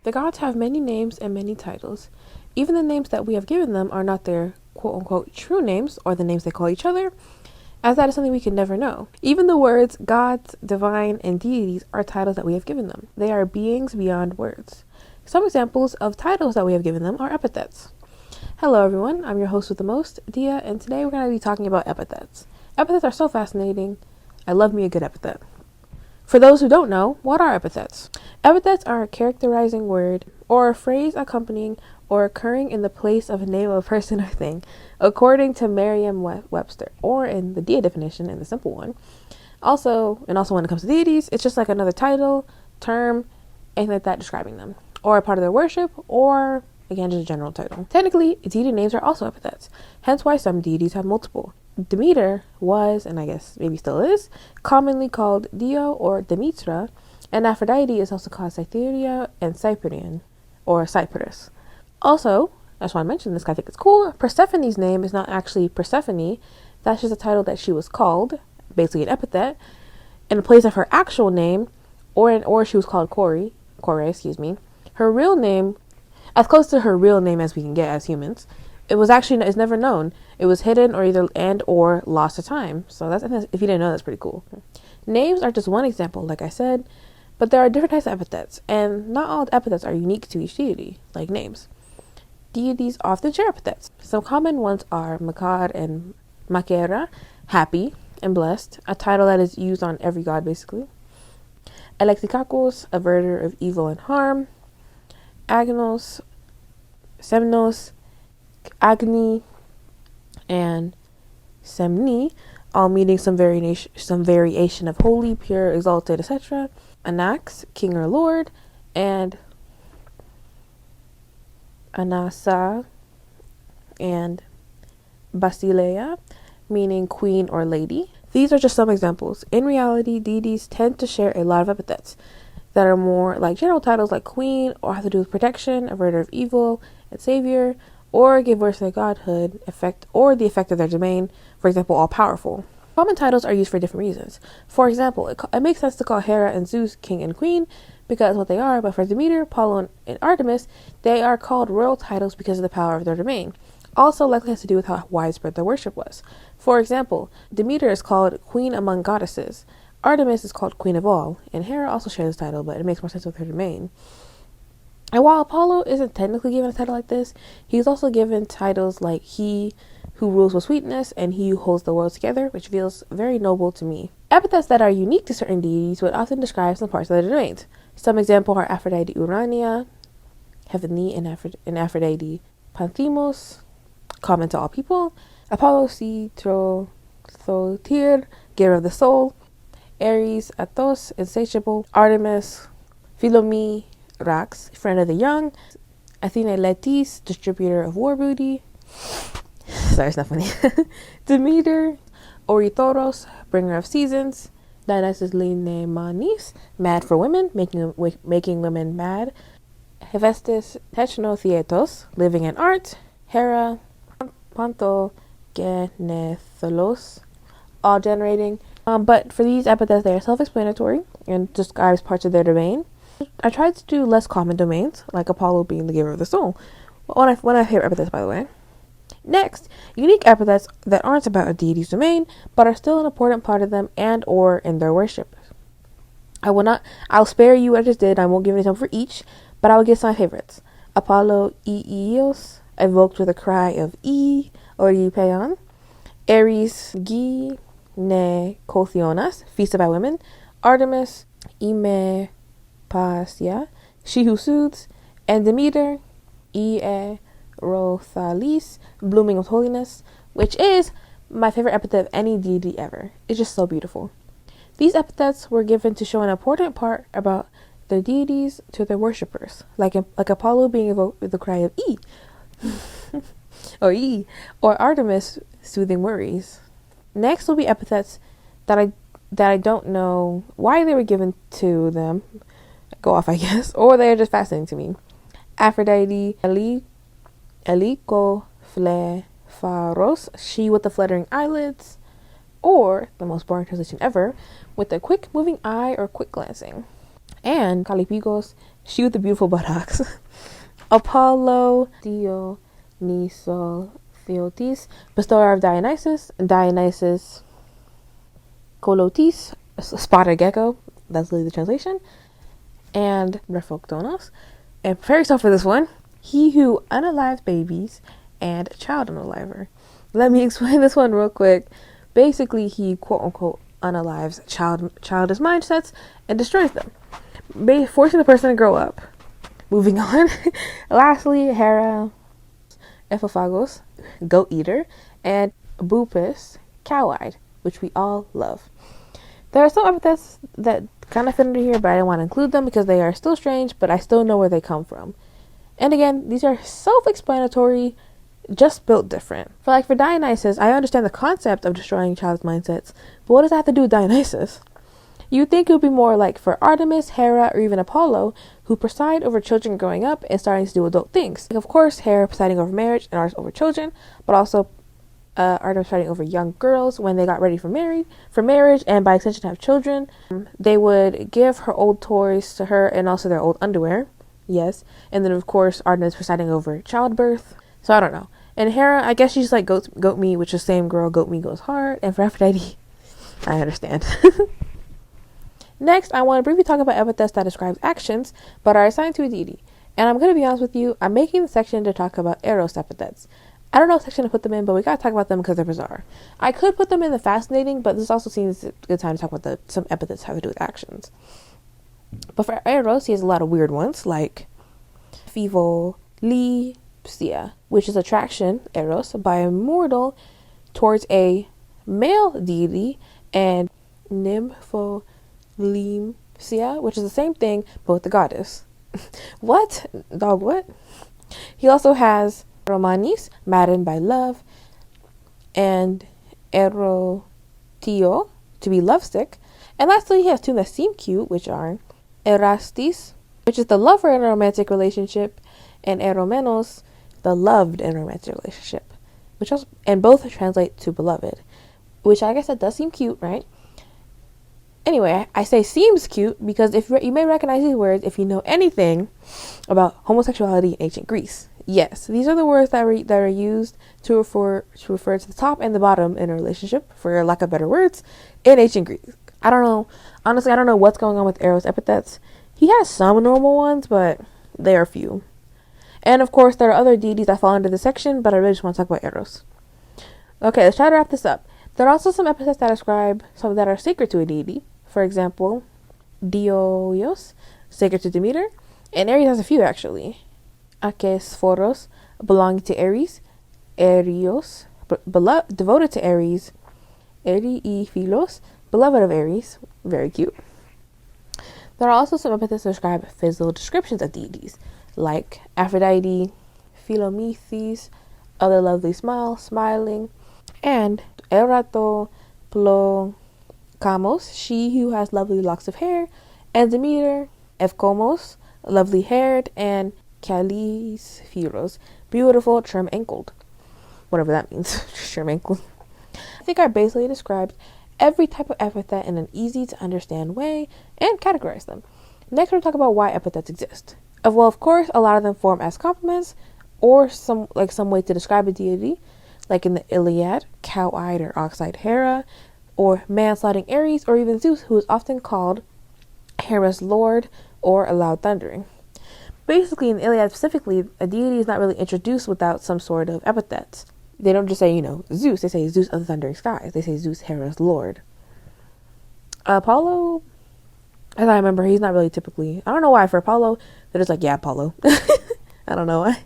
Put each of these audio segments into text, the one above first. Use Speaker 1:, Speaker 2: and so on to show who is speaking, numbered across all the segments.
Speaker 1: The gods have many names and many titles. Even the names that we have given them are not their quote-unquote true names or the names they call each other, as that is something we can never know. Even the words gods, divine, and deities are titles that we have given them. They are beings beyond words. Some examples of titles that we have given them are epithets. Hello everyone, I'm your host with the most, Dia, and today we're going to be talking about epithets. Epithets are so fascinating. I love me a good epithet. For those who don't know, what are epithets? Epithets are a characterizing word or a phrase accompanying or occurring in the place of a name of a person or thing, according to Merriam-Webster, or in the Dia definition, in the simple one. Also when it comes to deities, it's just like another title, term, anything like that describing them, or a part of their worship, or again just a general title. Technically, deity names are also epithets, hence why some deities have multiple. Demeter was, and I guess maybe still is, commonly called Dio or Demetra, and Aphrodite is also called Cytherea and Cyprian, or Cyprus. Also, I just want to mention this, I think it's cool, Persephone's name is not actually Persephone, that's just a title that she was called, basically an epithet, in place of her actual name, or she was called Kore, her real name, as close to her real name as we can get as humans. It's never known. It was hidden or lost to time. So if you didn't know, that's pretty cool. Names are just one example, like I said, but there are different types of epithets, and not all epithets are unique to each deity, like names. Deities often share epithets. Some common ones are Makar and Makera, happy and blessed, a title that is used on every god basically. Elektrikakos, averter of evil and harm. Agnos, Semnos, Agni, and Semni, all meaning some variation of holy, pure, exalted, etc. Anax, king or lord, and Anasa and Basileia, meaning queen or lady. These are just some examples. In reality, deities tend to share a lot of epithets that are more like general titles like queen, or have to do with protection, averter of evil, and savior, or give words to their godhood, effect, or the effect of their domain, for example, all-powerful. Common titles are used for different reasons. For example, it makes sense to call Hera and Zeus king and queen because what they are, but for Demeter, Apollo, and Artemis, they are called royal titles because of the power of their domain. Also likely has to do with how widespread their worship was. For example, Demeter is called queen among goddesses, Artemis is called queen of all, and Hera also shares this title, but it makes more sense with her domain. And while Apollo isn't technically given a title like this, he's also given titles like he who rules with sweetness and he who holds the world together, which feels very noble to me. Epithets that are unique to certain deities would often describe some parts of their domains. Some examples are Aphrodite Urania, heavenly, and Aphrodite Panthimos, common to all people, Apollo Thotir, giver of the soul, Ares, Athos, insatiable, Artemis, Philomi, Rax, friend of the young, Athena Letis, distributor of war booty, sorry, it's not funny, Demeter, Orithoros, bringer of seasons, Dionysus Manis, mad for women, making women mad, Hephaestus Technotheatos, living in art, Hera, Panto, Genethalos, all generating. But for these epithets, they are self-explanatory and describes parts of their domain. I tried to do less common domains, like Apollo being the giver of the soul. One of my favorite epithets, by the way. Next, unique epithets that aren't about a deity's domain, but are still an important part of them and or in their worship. I'll spare you what I just did. I won't give an example for each, but I will give some of my favorites. Apollo Eos, evoked with a cry of E or Eupeon. Ares Gi Ne Kothionas, feasted by women. Artemis Ime Pasia, she who soothes. And Demeter Ie Rothalis, blooming with holiness, which is my favorite epithet of any deity ever. It's just so beautiful. These epithets were given to show an important part about the deities to their worshippers, like Apollo being evoked with the cry of E, or Artemis soothing worries. Next will be epithets that I don't know why they were given to them. Go off, I guess, or they're just fascinating to me. Aphrodite, Eliko Pharos, she with the fluttering eyelids, or the most boring translation ever, with a quick moving eye or quick glancing. And Kalipigos, she with the beautiful buttocks. Apollo, Dionysos, Theotis, bestower of Dionysus, Dionysus, Colotis, spotted gecko, that's literally the translation, and Refoctonos. And prepare yourself for this one. He who unalives babies and child unaliver. Let me explain this one real quick. Basically, he quote unquote unalives childish mindsets and destroys them, forcing the person to grow up. Moving on. Lastly, Hera, Ephiphagos, goat eater, and boopis, cow-eyed, which we all love. There are some epithets that kind of fit under here, but I didn't want to include them because they are still strange, but I still know where they come from. And again, these are self-explanatory, just built different. For Dionysus, I understand the concept of destroying child's mindsets, but what does that have to do with Dionysus? You'd think it would be more like for Artemis, Hera, or even Apollo, who preside over children growing up and starting to do adult things. Of course, Hera presiding over marriage and Artemis over children, but also Artemis presiding over young girls when they got ready for marriage, and by extension have children. They would give her old toys to her and also their old underwear. Yes. And then, of course, Artemis presiding over childbirth. So I don't know. And Hera, I guess she's like goat me, which is same girl, goat me goes hard. And for Aphrodite, I understand. Next, I want to briefly talk about epithets that describes actions, but are assigned to a deity. And I'm going to be honest with you, I'm making the section to talk about Eros epithets. I don't know what section to put them in, but we got to talk about them because they're bizarre. I could put them in the fascinating, but this also seems a good time to talk about some epithets that have to do with actions. But for Eros, he has a lot of weird ones, like Phivolipsia, which is attraction, Eros, by a mortal towards a male deity, and Nympholympsia, which is the same thing, but with the goddess. What? Dog, what? He also has Romanis, maddened by love, and Erotio, to be lovesick. And lastly, he has two that seem cute, which are Erastis, which is the lover in a romantic relationship, and Eromenos, the loved in a romantic relationship, and both translate to beloved, which I guess that does seem cute, right? Anyway, I say seems cute because you may recognize these words if you know anything about homosexuality in ancient Greece. Yes, these are the words that are used to refer to the top and the bottom in a relationship, for lack of better words, in ancient Greece. I don't know. Honestly, I don't know what's going on with Eros epithets. He has some normal ones, but they are few. And of course, there are other deities that fall under this section, but I really just want to talk about Eros. Okay, let's try to wrap this up. There are also some epithets that describe some that are sacred to a deity. For example, Dioios, sacred to Demeter, and Ares has a few actually. Akesforos, belonging to Ares. Erios, devoted to Ares. Eriophilos, beloved of Ares, very cute. There are also some epithets that describe physical descriptions of deities, like Aphrodite, Philomethes, other lovely smile, smiling, and Eratoplo. Kamos, she who has lovely locks of hair, and Demeter, Evkomos, lovely haired, and Callispheros, beautiful, trim ankled. Whatever that means, trim ankled. I think I basically described every type of epithet in an easy to understand way and categorize them. Next, we'll talk about why epithets exist. Well, of course, a lot of them form as compliments or some way to describe a deity, like in the Iliad, cow-eyed or ox-eyed Hera, or man-sliding Ares, or even Zeus, who is often called Hera's lord or a loud thundering. Basically, in the Iliad specifically, a deity is not really introduced without some sort of epithets. They don't just say, Zeus. They say Zeus of the thundering skies. They say Zeus, Hera's lord. Apollo, as I remember, he's not really typically, I don't know why, for Apollo, they're just like, yeah, Apollo. I don't know why.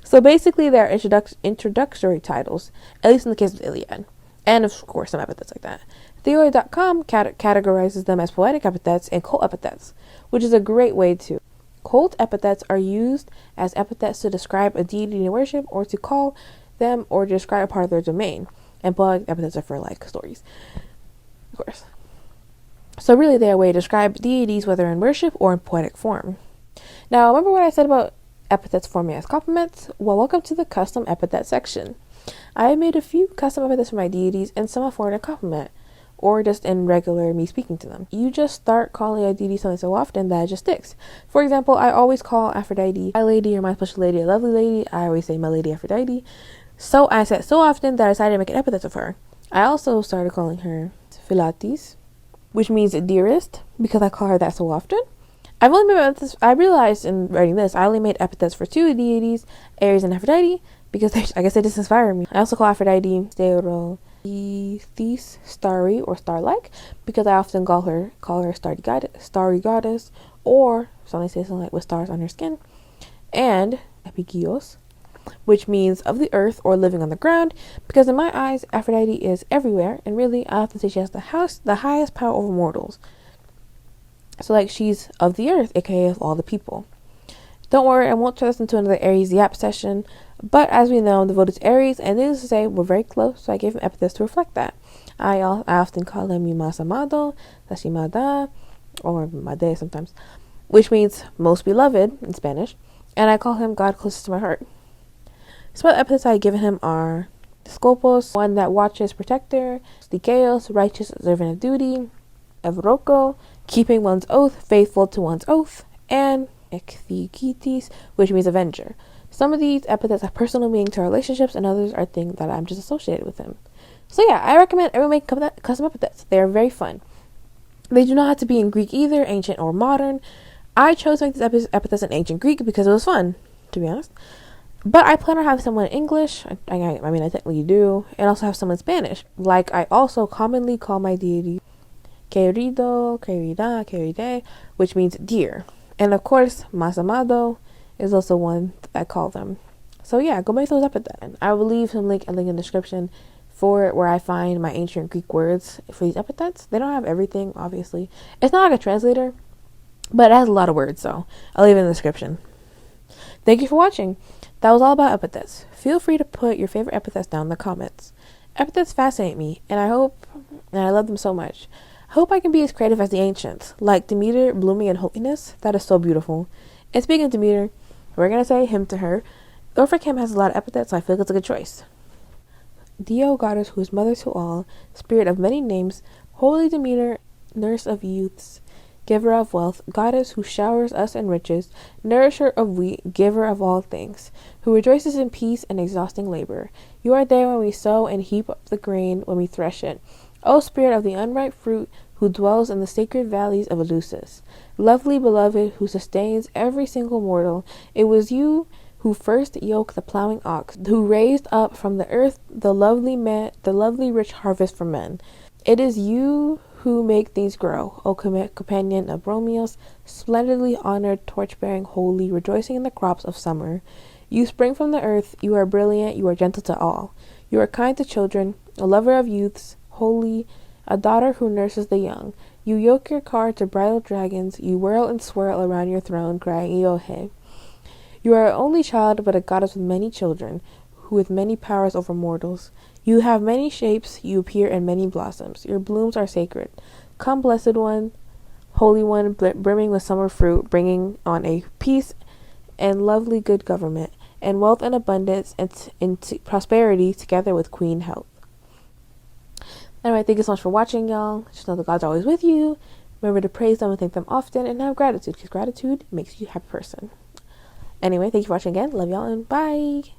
Speaker 1: So basically, they're introductory titles, at least in the case of the Iliad. And of course, some epithets like that. Theory.com categorizes them as poetic epithets and cult epithets, which is a great way to. Cult epithets are used as epithets to describe a deity in worship, or to call them or describe a part of their domain. And poetic epithets are for stories, of course. So really, they're a way to describe deities, whether in worship or in poetic form. Now, remember what I said about epithets forming as compliments? Well, welcome to the custom epithet section. I have made a few custom epithets for my deities, and some have formed a compliment. or just in regular me speaking to them. You just start calling a deity something so often that it just sticks. For example, I always call Aphrodite my lady or my special lady, a lovely lady. I always say my lady Aphrodite. So I said so often that I decided to make an epithet of her. I also started calling her Philatis, which means dearest, because I call her that so often. I've only made epithets, I realized in writing this, I only made epithets for two deities, Ares and Aphrodite, because I guess they just inspire me. I also call Aphrodite Stereothes, starry or star-like, because I often call her starry goddess, or somebody says something like with stars on her skin, and Epikios, which means of the earth or living on the ground, because in my eyes, Aphrodite is everywhere, and really, I often say she has the highest power over mortals. So, like, she's of the earth, aka of all the people. Don't worry, I won't turn this into another Aries yap session, but as we know, I'm devoted to Aries, and needless to say, we're very close, so I gave him epithets to reflect that. I often call him mi más amado, Tashimada, or Made sometimes, which means most beloved in Spanish, and I call him God closest to my heart. Some other epithets I've given him are Scopus, one that watches, protector, Stikeos, righteous, observant of duty, Evroko, keeping one's oath, faithful to one's oath, and Ekthekites, which means avenger. Some of these epithets have personal meaning to our relationships, and others are things that I'm just associated with him. So yeah, I recommend everyone make custom epithets. They are very fun. They do not have to be in Greek either, ancient or modern. I chose to make these epithets in ancient Greek because it was fun, to be honest. But I plan on having someone in English. I mean, I technically do. And also have someone in Spanish. Like, I also commonly call my deity querido, querida, queride, which means dear. And of course, más amado is also one that I call them. So yeah, go make those epithets. I will leave some link in the description for where I find my ancient Greek words for these epithets. They don't have everything, obviously. It's not like a translator, but it has a lot of words, so I'll leave it in the description. Thank you for watching. That was all about epithets. Feel free to put your favorite epithets down in the comments. Epithets fascinate me, and I love them so much. I hope I can be as creative as the ancients, like Demeter blooming in holiness. That is so beautiful. And speaking of Demeter, we're going to say him to her. Orphic has a lot of epithets, so I feel like it's a good choice. Dio, goddess who is mother to all, spirit of many names, holy Demeter, nurse of youths, giver of wealth, goddess who showers us in riches, nourisher of wheat, giver of all things, who rejoices in peace and exhausting labor. You are there when we sow and heap up the grain when we thresh it. O spirit of the unripe fruit, who dwells in the sacred valleys of Eleusis, lovely beloved who sustains every single mortal, it was you who first yoked the plowing ox, who raised up from the earth the lovely rich harvest for men. It is you who make things grow, O companion of Bromios, splendidly honored, torch-bearing, holy, rejoicing in the crops of summer. You spring from the earth, you are brilliant, you are gentle to all. You are kind to children, a lover of youths, holy, a daughter who nurses the young. You yoke your car to bridal dragons, you whirl and swirl around your throne, crying Iohe. You are our only child, but a goddess with many children, who with many powers over mortals. You have many shapes, you appear in many blossoms. Your blooms are sacred. Come, blessed one, holy one, brimming with summer fruit, bringing on a peace and lovely good government, and wealth and abundance and prosperity together with queen health. Anyway, thank you so much for watching, y'all. Just know the gods are always with you. Remember to praise them and thank them often, and have gratitude, because gratitude makes you a happy person. Anyway, thank you for watching again. Love y'all, and bye.